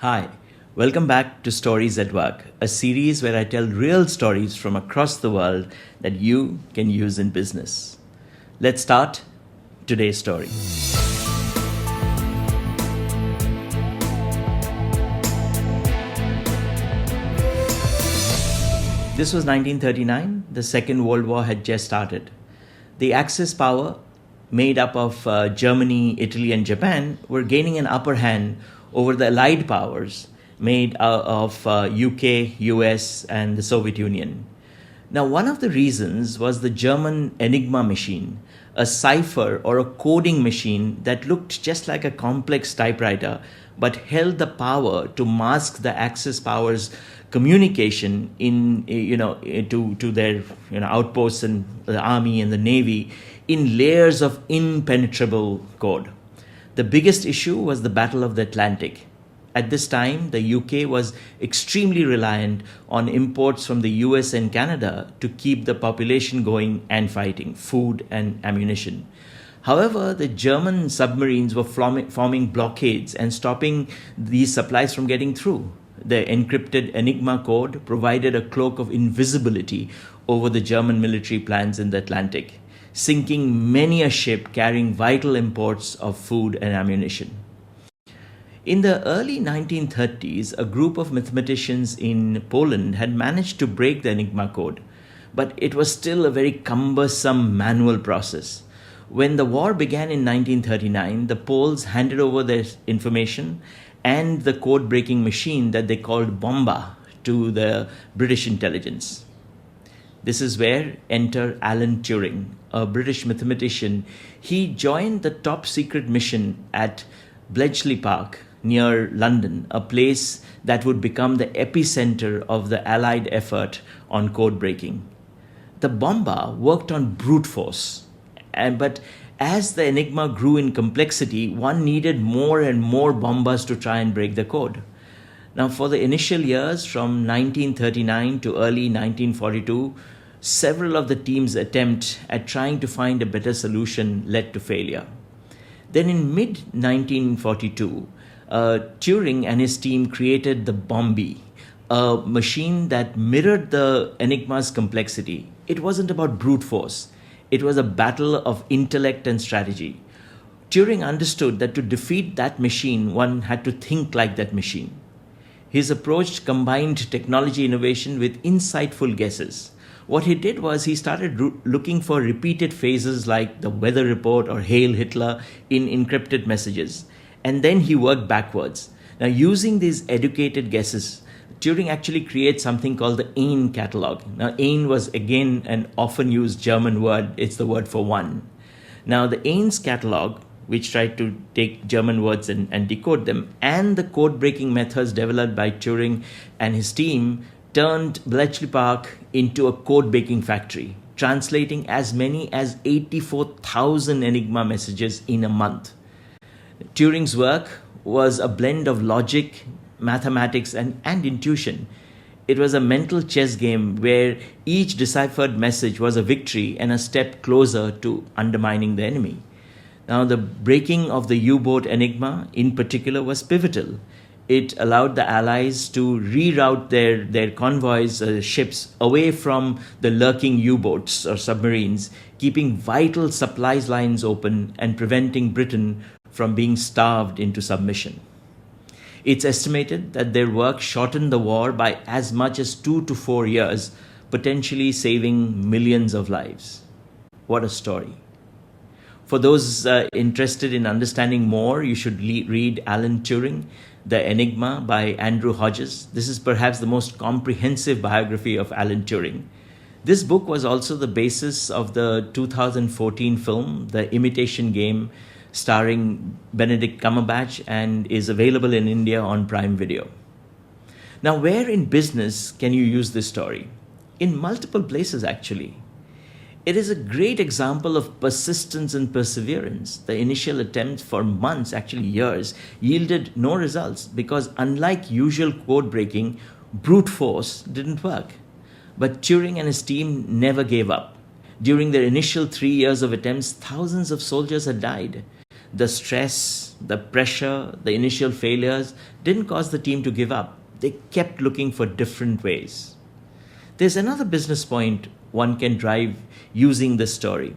Hi, welcome back to Stories at Work, a series where I tell real stories from across the world that you can use in business. Let's start today's story. This was 1939. The Second World War had just started. The Axis power, made up of Germany, Italy, and Japan, were gaining an upper hand over the Allied powers made of UK, US, and the Soviet Union. Now, one of the reasons was the German Enigma machine, a cipher or a coding machine that looked just like a complex typewriter but held the power to mask the Axis powers' communication to their outposts and the army and the navy in layers of impenetrable code. The biggest issue was the Battle of the Atlantic. At this time, the UK was extremely reliant on imports from the US and Canada to keep the population going and fighting, food and ammunition. However, the German submarines were forming blockades and stopping these supplies from getting through. The encrypted Enigma code provided a cloak of invisibility over the German military plans in the Atlantic, sinking many a ship carrying vital imports of food and ammunition. In the early 1930s, a group of mathematicians in Poland had managed to break the Enigma code, but it was still a very cumbersome manual process. When the war began in 1939, the Poles handed over their information and the code-breaking machine that they called Bomba to the British intelligence. This is where enter Alan Turing, a British mathematician. He joined the top secret mission at Bletchley Park near London, a place that would become the epicenter of the Allied effort on code breaking. The Bomba worked on brute force, but as the Enigma grew in complexity, one needed more and more Bombas to try and break the code. Now, for the initial years from 1939 to early 1942, several of the team's attempts at trying to find a better solution led to failure. Then in mid-1942, Turing and his team created the Bombi, a machine that mirrored the Enigma's complexity. It wasn't about brute force. It was a battle of intellect and strategy. Turing understood that to defeat that machine, one had to think like that machine. His approach combined technology innovation with insightful guesses. What he did was he started looking for repeated phrases like the weather report or Hail Hitler in encrypted messages. And then he worked backwards. Now, using these educated guesses, Turing actually created something called the Ein catalog. Now, Ein was again an often used German word. It's the word for one. Now, the Ein's catalog, which tried to take German words and decode them, and the code-breaking methods developed by Turing and his team turned Bletchley Park into a code-breaking factory, translating as many as 84,000 Enigma messages in a month. Turing's work was a blend of logic, mathematics, and intuition. It was a mental chess game where each deciphered message was a victory and a step closer to undermining the enemy. Now, the breaking of the U-boat Enigma in particular was pivotal. It allowed the Allies to reroute their convoys, ships, away from the lurking U-boats or submarines, keeping vital supplies lines open and preventing Britain from being starved into submission. It's estimated that their work shortened the war by as much as 2 to 4 years, potentially saving millions of lives. What a story. For those interested in understanding more, you should read Alan Turing, The Enigma by Andrew Hodges. This is perhaps the most comprehensive biography of Alan Turing. This book was also the basis of the 2014 film, The Imitation Game, starring Benedict Cumberbatch, and is available in India on Prime Video. Now, where in business can you use this story? In multiple places, actually. It is a great example of persistence and perseverance. The initial attempts for months, actually years, yielded no results because unlike usual code breaking, brute force didn't work. But Turing and his team never gave up. During their initial 3 years of attempts, thousands of soldiers had died. The stress, the pressure, the initial failures didn't cause the team to give up. They kept looking for different ways. There's another business point one can drive using this story.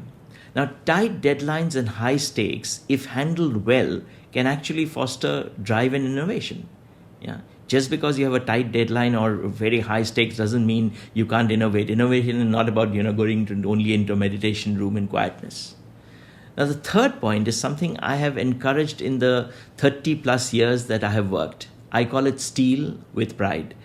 Now, tight deadlines and high stakes, if handled well, can actually foster drive and innovation. Yeah. Just because you have a tight deadline or very high stakes doesn't mean you can't innovate. Innovation is not about going only into a meditation room in quietness. Now, the third point is something I have encouraged in the 30 plus years that I have worked. I call it steal with pride.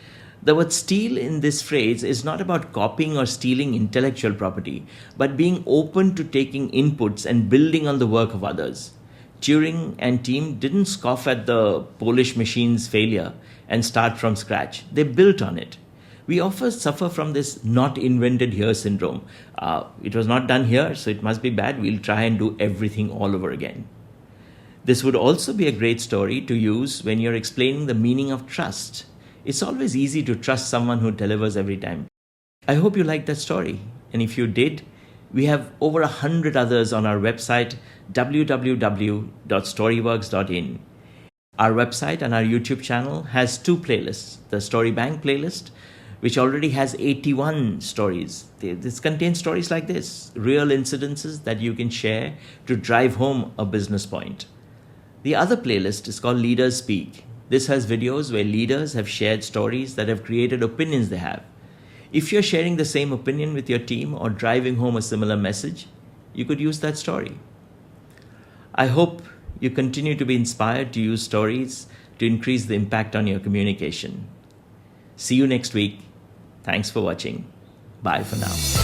The word steal in this phrase is not about copying or stealing intellectual property, but being open to taking inputs and building on the work of others. Turing and team didn't scoff at the Polish machine's failure and start from scratch. They built on it. We often suffer from this not invented here syndrome. It was not done here, so it must be bad. We'll try and do everything all over again. This would also be a great story to use when you're explaining the meaning of trust. It's always easy to trust someone who delivers every time. I hope you liked that story. And if you did, we have over 100 others on our website, www.storyworks.in. Our website and our YouTube channel has 2 playlists. The Story Bank playlist, which already has 81 stories. This contains stories like this, real incidences that you can share to drive home a business point. The other playlist is called Leaders Speak. This has videos where leaders have shared stories that have created opinions they have. If you're sharing the same opinion with your team or driving home a similar message, you could use that story. I hope you continue to be inspired to use stories to increase the impact on your communication. See you next week. Thanks for watching. Bye for now.